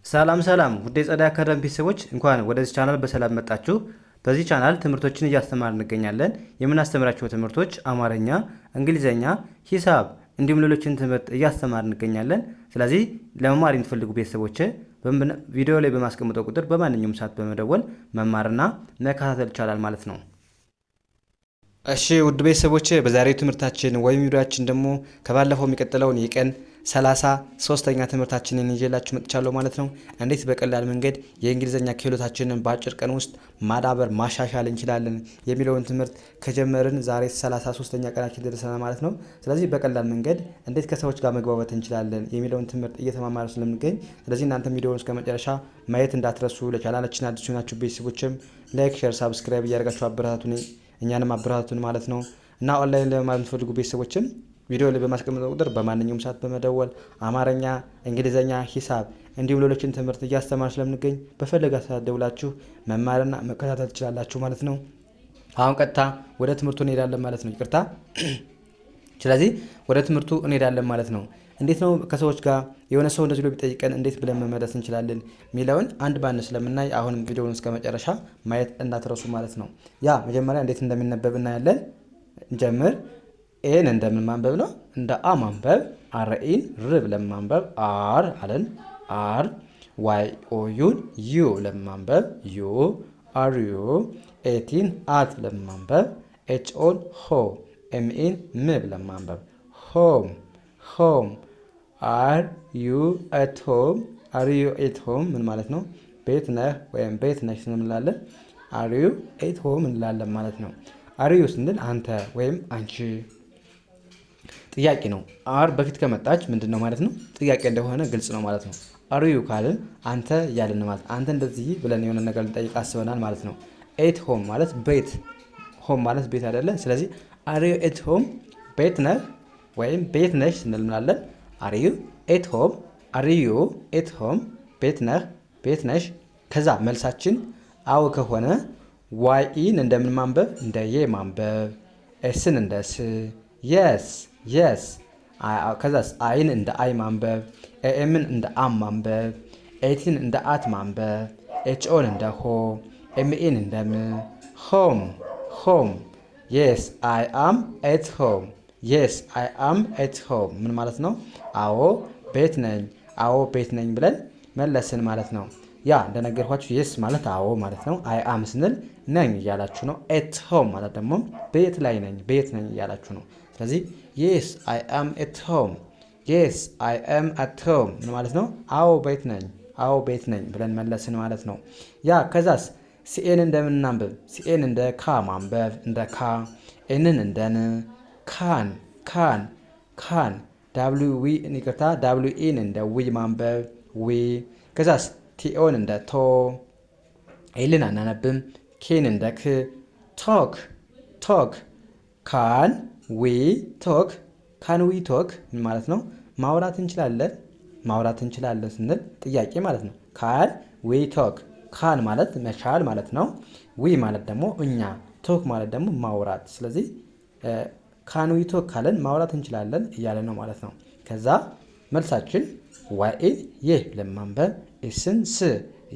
ሰላም ሰላም ውድ የጸዳ አካዳሚ ቤተሰቦች እንኳን ወደዚህ ቻናል በሰላም መጣችሁ። በዚህ ቻናል ትምህርቶችን እያስተማር እንገኛለን። የምናስተምራቸው ትምህርቶች አማርኛ፣ እንግሊዘኛ፣ ሂሳብ እንዲሁም ሌሎችን ትምህርት እያስተማር እንገኛለን። ስለዚህ ለመማር የምትፈልጉ ቤተሰቦች ቪዲዮ ላይ በማስቀምጠው ቁጥር በማንኛውም ሰዓት በመደወል መማርና መከታተል ይቻላል ማለት ነው። እሺ ውድ ቤተሰቦች በዛሬው ትምህርታችን ወይም ቪዲዮአችን ደግሞ ከባለፈው የሚቀጥለውን የቀን 33ኛ ትምህርታችንን ይዤላችሁ መጥቻለሁ ማለት ነው። እንዴት በቀላል መንገድ የእንግሊዘኛ ክህሎታችንን በአጭር ቀን ውስጥ ማዳበር ማሻሻል እንችላለን የሚለውን ትምህርት ከጀመርን ዛሬ 33ኛ ቀናችን ደርሰናል ማለት ነው። ስለዚህ በቀላል መንገድ እንዴት ከሰዎች ጋር መግባባት እንችላለን የሚለውን ትምህርት እየተማማረ ስለምንገኝ ስለዚህ እናንተ ቪዲዮውን እስከ መጨረሻ ማየት እንዳትረሱ። ለቻናላችን አዲስ ናችሁ ቤተሰቦችም ላይክ፣ ሼር፣ ሳብስክራይብ እያደረጋችሁ አበረታቱን እኛንም አበረታቱን ማለት ነው። እና ኦንላይን ለመማር የምትፈልጉ ቤተሰቦችም ቪዲዮ ላይ በማስቀመጠው ቁጥር በማንኛውም ሰዓት በመደወል አማርኛ፣ እንግሊዘኛ፣ ሂሳብ እንዲሁም ሌሎችን ትምህርት እያስተማር ስለምንገኝ በፈለጋችሁ ሰዓት ደውላችሁ መማርና መከታተል ትችላላችሁ ማለት ነው። አሁን ቀጥታ ወደ ትምህርቱ እንሄዳለን ማለት ነው። ይቅርታ። ስለዚህ ወደ ትምህርቱ እንሄዳለን ማለት ነው። እንዴት ነው ከሰዎች ጋር የሆነ ሰው እንደዚህ ቢጠይቀን እንዴት ብለን መመለስ እንችላለን ሚለውን አንድ ባንድ ስለምናይ አሁንም ቪዲዮውን እስከ መጨረሻ ማየት እንዳትረሱ ማለት ነው። ያ መጀመሪያ እንዴት እንደሚነበብ እናያለን። እንጀምር። ኤን እንደምን ማንበብ ነው? እንደ አ ማንበብ። አርኢን ር ብለን ማንበብ አር አለን አር። ዋይ ኦ ዩን ዩ ለማንበብ ዩ አር ዩ። ኤቲን አት ለማንበብ ኤች ኦን ሆ። ኤምኢን ም ብለን ማንበብ ሆም ሆም። አር ዩ አት ሆም አር ዩ ኤት ሆም ምን ማለት ነው? ቤት ነህ ወይም ቤት ነሽ እንላለን። አር ዩ ኤት ሆም እንላለን ማለት ነው። አር ዩ ስንል አንተ ወይም አንቺ ጥያቄ ነው። አር በፊት ከመጣች ምንድን ነው ማለት ነው? ጥያቄ እንደሆነ ግልጽ ነው ማለት ነው። አር ዩ ካልን አንተ እያልን ማለት አንተ እንደዚህ ብለን የሆነ ነገር ልንጠይቅ አስበናል ማለት ነው። ኤት ሆም ማለት ቤት፣ ሆም ማለት ቤት አይደለ? ስለዚህ አር ዩ ኤት ሆም ቤት ነህ ወይም ቤት ነሽ ስንል ምናለን? አር ዩ ኤት ሆም አር ዩ ኤት ሆም ቤት ነህ ቤት ነሽ። ከዛ መልሳችን አዎ ከሆነ ዋይኢን እንደምን ማንበብ? እንደ የ ማንበብ። ኤስን እንደ ስ። የስ የስ። ከዛስ አይን እንደ አይ ማንበብ። ኤኤምን እንደ አም ማንበብ። ኤቲን እንደ አት ማንበብ። ኤችኦን እንደ ሆ። ኤምኢን እንደ ም። ሆም ሆም። የስ አይ አም ኤት ሆም የስ አይ አም ኤት ሆም ምን ማለት ነው? አዎ ቤት ነኝ አዎ ቤት ነኝ ብለን መለስን ማለት ነው። ያ እንደነገርኳችሁ የስ ማለት አዎ ማለት ነው። አይ አም ስንል ነኝ እያላችሁ ነው። ኤት ሆም ማለት ደግሞ ቤት ላይ ነኝ ቤት ነኝ እያላችሁ ነው። ስለዚህ የስ አይ አም ኤት ሆም የስ አይ አም አት ሆም ምን ማለት ነው? አዎ ቤት ነኝ አዎ ቤት ነኝ ብለን መለስን ማለት ነው። ያ ከዛስ ሲኤን እንደምናንብብ? ሲኤን እንደ ካ ማንበብ እንደ ካ። ኤንን እንደ ን። ካን ካን ካን። ዳብሊው ዊ ይቅርታ ዳብሊው ኢን እንደ ዊ ማንበብ ዊ። ከዛስ ቲኦን እንደ ቶ። ኤልን አናነብም። ኬን እንደ ክ። ቶክ ቶክ። ካን ዊ ቶክ ካን ዊ ቶክ ምን ማለት ነው? ማውራት እንችላለን ማውራት እንችላለን ስንል ጥያቄ ማለት ነው። ካን ዊ ቶክ ካን ማለት መቻል ማለት ነው። ዊ ማለት ደግሞ እኛ፣ ቶክ ማለት ደግሞ ማውራት። ስለዚህ ካን ዊ ቶክ ካለን ማውራት እንችላለን እያለ ነው ማለት ነው። ከዛ መልሳችን ዋይን ይህ ለማንበብ ኤስን ስ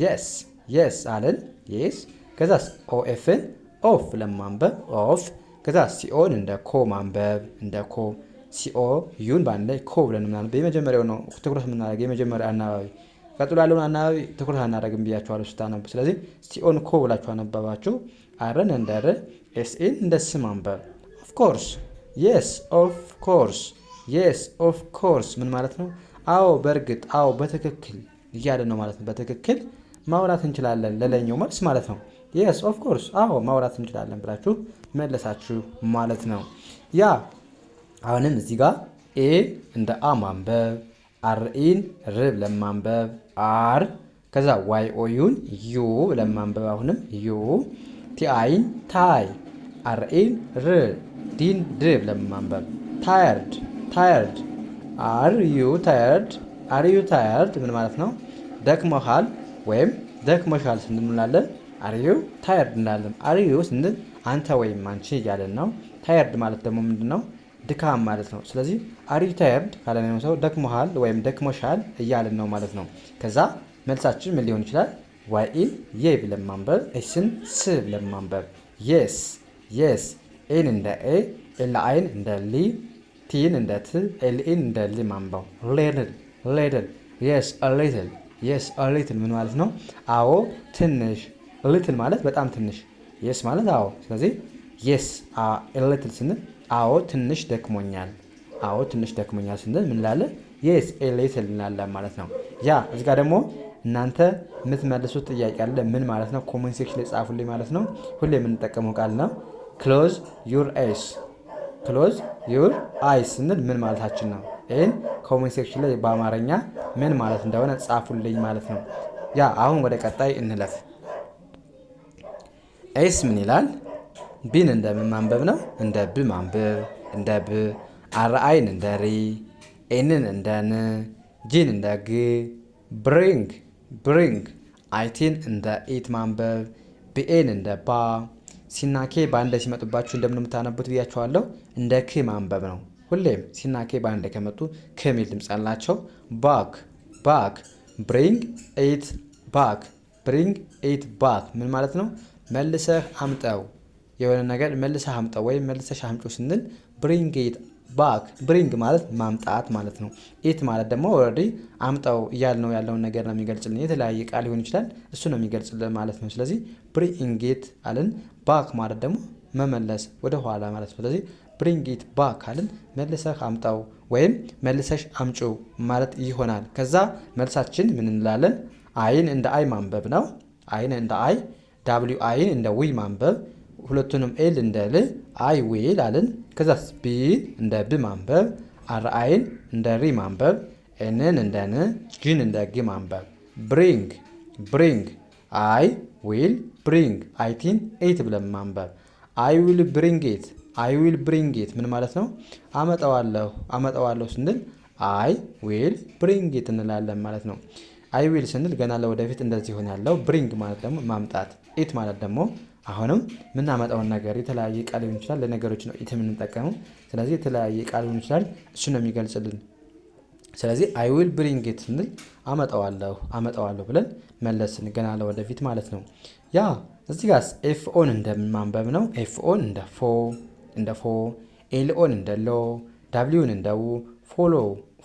የስ የስ አለን የስ። ከዛስ ኦኤፍን ኦፍ ለማንበብ ኦፍ። ከዛ ሲኦን እንደ ኮ ማንበብ እንደ ኮ። ሲኦ ዩን በአንድ ላይ ኮ ብለን ምናምን የመጀመሪያው ነው ትኩረት የምናደርግ የመጀመሪያ አናባቢ። ቀጥሎ ያለውን አናባቢ ትኩረት አናደርግም ብያችኋለሁ ስታነቡ። ስለዚህ ሲኦን ኮ ብላችሁ አነባባችሁ። አርን እንደ ር ኤስኤን እንደ ስ ማንበብ ኦፍኮርስ የስ ኦፍ ኮርስ የስ ኦፍ ኮርስ ምን ማለት ነው? አዎ በእርግጥ አዎ በትክክል እያለ ነው ማለት ነው። በትክክል ማውራት እንችላለን ለለኛው መልስ ማለት ነው። የስ ኦፍ ኮርስ አዎ ማውራት እንችላለን ብላችሁ መለሳችሁ ማለት ነው። ያ አሁንም እዚህ ጋር ኤ እንደ አ ማንበብ። አርኢን ር ለማንበብ አር። ከዛ ዋይ ኦዩን ዩ ለማንበብ አሁንም ዩ። ቲአይን ታይ። አርኢን ር። ዲን ድ ለማንበብ ታየርድ ታየርድ። አር ዩ ታየርድ አር ዩ ታየርድ ምን ማለት ነው? ደክሞሃል ወይም ደክሞሻል ስንል እንላለን። አር ዩ ታየርድ እንላለን። አር ዩ ስንል አንተ ወይም አንቺ እያለን ነው። ታየርድ ማለት ደግሞ ምንድን ነው? ድካም ማለት ነው። ስለዚህ አር ዩ ታየርድ ካለን ሰው ደክሞሃል ወይም ደክሞሻል እያልን ነው ማለት ነው። ከዛ መልሳችን ምን ሊሆን ይችላል? ዋይን የ ብለን ማንበብ፣ ኤስን ስ ብለን ማንበብ። የስ የስ፣ ኤን እንደ ኤ፣ ኤል አይን እንደ ሊ፣ ቲን እንደ ት፣ ኤልኢን እንደ ሊ ማንበብ። ሌትል ሌትል፣ የስ ሊትል የስ ሊትል ምን ማለት ነው? አዎ ትንሽ። ሊትል ማለት በጣም ትንሽ፣ የስ ማለት አዎ። ስለዚህ የስ ሊትል ስንል አዎ ትንሽ ደክሞኛል፣ አዎ ትንሽ ደክሞኛል ስንል ምን እንላለን? የስ ሊትል እንላለን ማለት ነው። ያ እዚህ ጋር ደግሞ እናንተ የምትመልሱት ጥያቄ አለ። ምን ማለት ነው? ኮሜንት ሴክሽን ላይ ጻፉልኝ ማለት ነው። ሁሌ የምንጠቀመው ቃል ነው። ክሎዝ ዩር አይስ፣ ክሎዝ ዩር አይስ ስንል ምን ማለታችን ነው? ይህን ኮሜንት ሴክሽን ላይ በአማርኛ ምን ማለት እንደሆነ ጻፉልኝ ማለት ነው። ያ አሁን ወደ ቀጣይ እንለፍ። ኤስ ምን ይላል? ቢን እንደ ምን ማንበብ ነው? እንደ ብ ማንበብ፣ እንደ ብ። አርአይን እንደ ሪ፣ ኤንን እንደ ን፣ ጂን እንደ ግ። ብሪንግ ብሪንግ፣ አይቲን እንደ ኢት ማንበብ፣ ቢኤን እንደ ባ። ሲና ኬ በአንድ ላይ ሲመጡባችሁ እንደምን የምታነቡት ብያቸዋለሁ። እንደ ክ ማንበብ ነው። ሁሌም ሲና ኬ በአንድ ላይ ከመጡ ክ የሚል ድምፅ አላቸው። ባክ ባክ፣ ብሪንግ ኢት ባክ፣ ብሪንግ ኢት ባክ ምን ማለት ነው? መልሰህ አምጠው፣ የሆነ ነገር መልሰህ አምጠው ወይም መልሰሽ አምጪው ስንል ብሪንግ ኢት ባክ። ብሪንግ ማለት ማምጣት ማለት ነው። ኢት ማለት ደግሞ ኦልሬዲ አምጣው እያልነው ያለውን ነገር ነው የሚገልጽልን። የተለያየ ቃል ሊሆን ይችላል፣ እሱ ነው የሚገልጽልን ማለት ነው። ስለዚህ ብሪንግ ኢት አልን። ባክ ማለት ደግሞ መመለስ ወደ ኋላ ማለት ነው። ስለዚህ ብሪንግ ኢት ባክ አልን፣ መልሰህ አምጣው ወይም መልሰሽ አምጪው ማለት ይሆናል። ከዛ መልሳችን ምን እንላለን? አይን እንደ አይ ማንበብ ነው። አይን እንደ አይ፣ ዳብሊው አይን እንደ ዊ ማንበብ፣ ሁለቱንም ኤል እንደ ል፣ አይ ዊል አልን። ከዛስ ቢን እንደ ብ ማንበብ፣ አር አይን እንደ ሪ ማንበብ፣ ኤንን እንደ ን፣ ጂን እንደ ግ ማንበብ። ብሪንግ ብሪንግ፣ አይ ዊል ብሪንግ፣ አይቲን ኤት ብለን ማንበብ። አይ ዊል ብሪንግ ኢት፣ አይ ዊል ብሪንግ ኢት ምን ማለት ነው? አመጣዋለሁ አመጣዋለሁ ስንል አይ ዊል ብሪንግ ኢት እንላለን ማለት ነው። አይ ዊል ስንል ገና ለወደፊት እንደዚህ ይሆን ያለው። ብሪንግ ማለት ደግሞ ማምጣት፣ ኢት ማለት ደግሞ አሁንም የምናመጣውን ነገር የተለያየ ቃል ሊሆን ይችላል። ለነገሮች ነው ኢት የምንጠቀመው። ስለዚህ የተለያየ ቃል ሊሆን ይችላል፣ እሱ ነው የሚገልጽልን። ስለዚህ አይ ዊል ብሪንግ ኢት ስንል አመጣዋለሁ ብለን መለስን፣ ገና ለወደፊት ማለት ነው። ያ እዚህ ጋር ኤፍኦን እንደማንበብ ነው። ኤፍኦን እንደ ፎ፣ ኤልኦን እንደ ሎ፣ ዳብሊውን እንደ ው፣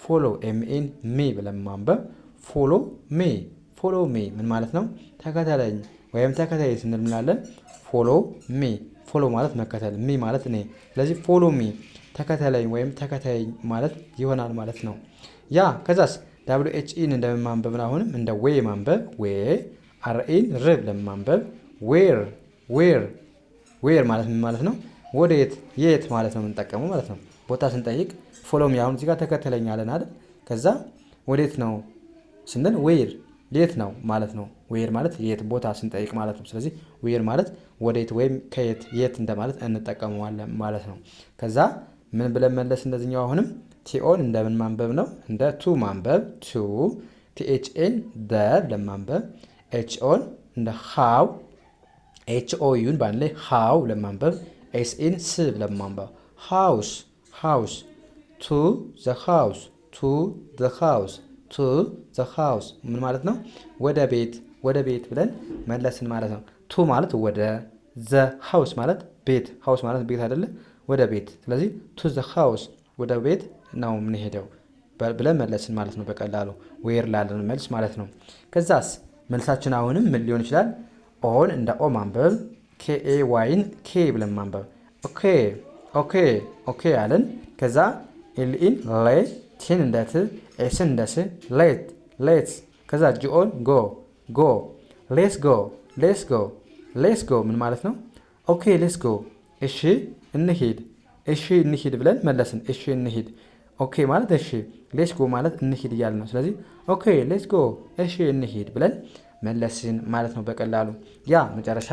ፎሎ ኤምኤን ሜ ብለን ማንበብ። ፎሎ ሜ ምን ማለት ነው? ተከተለኝ ወይም ተከታይ ስንል ምናለን? ፎሎ ሚ፣ ፎሎ ማለት መከተል፣ ሚ ማለት እኔ። ስለዚህ ፎሎ ሚ ተከተለኝ ወይም ተከታይ ማለት ይሆናል ማለት ነው። ያ ከዛስ ዳብሊው ኤች ኢን እንደማንበብ ነው። አሁንም እንደ ዌ ማንበብ፣ ዌ። አርኢን ር ብለን ማንበብ። ዌር ማለት ምን ማለት ነው? ወዴት የት ማለት ነው የምንጠቀመው ማለት ነው። ቦታ ስንጠይቅ ፎሎ ሚ፣ አሁን እዚህ ጋር ተከተለኝ አለን አይደል? ከዛ ወዴት ነው ስንል ዌር የት ነው ማለት ነው። ዌር ማለት የት ቦታ ስንጠይቅ ማለት ነው። ስለዚህ ዌር ማለት ወዴት ወይም ከየት የት እንደማለት እንጠቀመዋለን ማለት ነው። ከዛ ምን ብለን መለስ እንደዚህኛው አሁንም ቲኦን እንደምን ማንበብ ነው? እንደ ቱ ማንበብ፣ ቱ። ቲኤችኤን ደ ብለን ማንበብ። ኤችኦን እንደ ሃው፣ ኤችኦ ዩን በአንድ ላይ ሃው ብለን ማንበብ። ኤስኤን ስ ብለን ማንበብ። ሃውስ ቱ ዘ ሃውስ፣ ቱ ዘ ሃውስ፣ ቱ ዘ ሃውስ ምን ማለት ነው? ወደ ቤት ብለን መለስን ማለት ነው። ቱ ማለት ወደ፣ ዘ ሃውስ ማለት ቤት፣ ሃውስ ማለት ቤት አይደለ? ወደ ቤት። ስለዚህ ቱ ዘ ሃውስ ወደ ቤት ነው የምንሄደው ብለን መለስን ማለት ነው። በቀላሉ ዌር ላለን መልስ ማለት ነው። ከዛስ መልሳችን አሁንም ምን ሊሆን ይችላል? ኦን እንደ ኦ ማንበብ፣ ኬኤ ዋይን ኬ ብለን ማንበብ። ኦኬ አለን። ከዛ ኤልኢን ሌ፣ ቲን እንደ ት፣ ኤስን እንደ ስ፣ ሌት። ከዛ ጂኦን ጎ፣ ሌስ ጎ ምን ማለት ነው? ኦኬ ሌስ ጎ፣ እሺ እንሂድ ብለን መለስን። እሺ እንሂድ። ኦኬ ማለት እሺ፣ ሌስ ጎ ማለት እንሂድ እያለ ነው። ስለዚህ ኦኬ ሌስ ጎ፣ እሺ እንሂድ ብለን መለስን ማለት ነው በቀላሉ። ያ መጨረሻ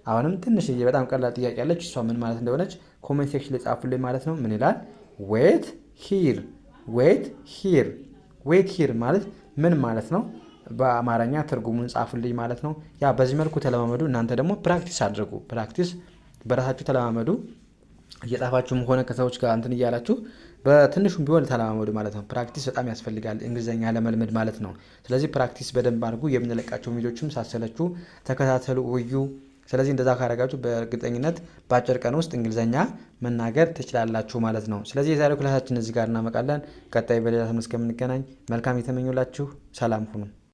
አሁንም ትንሽዬ በጣም ቀላል ጥያቄ ያለች፣ እሷ ምን ማለት እንደሆነች ኮሜንት ሴክሽን ላይ ጻፉልኝ ማለት ነው። ምን ይላል? ዌት ሂር ማለት ምን ማለት ነው? በአማርኛ ትርጉሙን ጻፉልኝ ማለት ነው። ያ በዚህ መልኩ ተለማመዱ። እናንተ ደግሞ ፕራክቲስ አድርጉ። ፕራክቲስ በራሳችሁ ተለማመዱ። እየጻፋችሁም ሆነ ከሰዎች ጋር እንትን እያላችሁ በትንሹም ቢሆን ተለማመዱ ማለት ነው። ፕራክቲስ በጣም ያስፈልጋል እንግሊዝኛ ለመልመድ ማለት ነው። ስለዚህ ፕራክቲስ በደንብ አድርጉ። የምንለቃቸው ቪዲዮችም ሳሰለችሁ ተከታተሉ፣ ውዩ። ስለዚህ እንደዛ ካደረጋችሁ በእርግጠኝነት በአጭር ቀን ውስጥ እንግሊዝኛ መናገር ትችላላችሁ ማለት ነው። ስለዚህ የዛሬው ክላሳችን እዚህ ጋር እናመቃለን። ቀጣይ በሌላ ትምህርት እስከምንገናኝ መልካም የተመኙላችሁ። ሰላም ሁኑ።